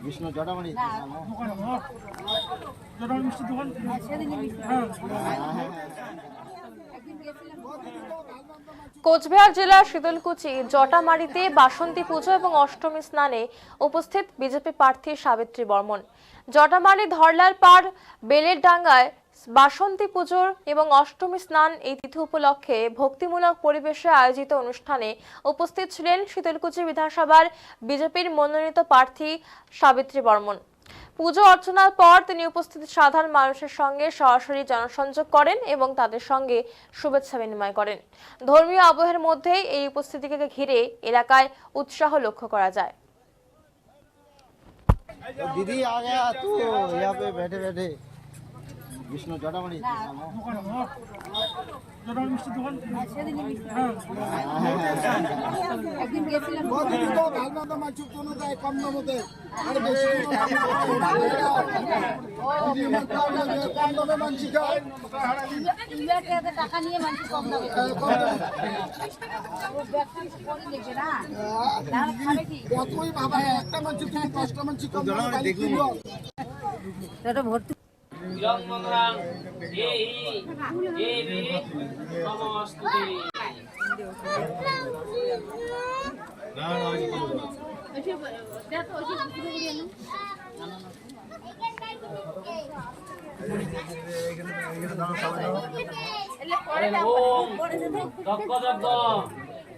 বিষ্ণু জটামারি মিষ্টির দোকান। কোচবিহার জেলার শীতলকুচি জটামারিতে বাসন্তী পুজো এবং অষ্টমী স্নানে উপস্থিত বিজেপি প্রার্থী সাবিত্রী বর্মন। জটামারি ধরলাল পাড় বেলের ডাঙ্গায় বাসন্তী পুজোর এবং অষ্টমী স্নান এই তিথি উপলক্ষে ভক্তিমূলক পরিবেশে আয়োজিত অনুষ্ঠানে উপস্থিত ছিলেন শীতলকুচি বিধানসভার বিজেপির মনোনীত প্রার্থী সাবিত্রী বর্মন। পুজো অর্চনার পর তিনি উপস্থিত সাধারণ মানুষের সঙ্গে সরাসরি জনসংযোগ করেন এবং তাদের সঙ্গে শুভেচ্ছা বিনিময় করেন। ধর্মীয় আবহের মধ্যে এই উপস্থিতিকে ঘিরে এলাকায় উৎসাহ লক্ষ্য করা যায়। दीदी आ गया तो यहाँ पे बैठे बैठे विष्णु जटामारी মিষ্টির দোকান। টাকা নিয়ে মানুষ কম দামে ভর্তি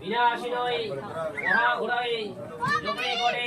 বিনাশী নয় মহা ঘোড়াই যোগে করে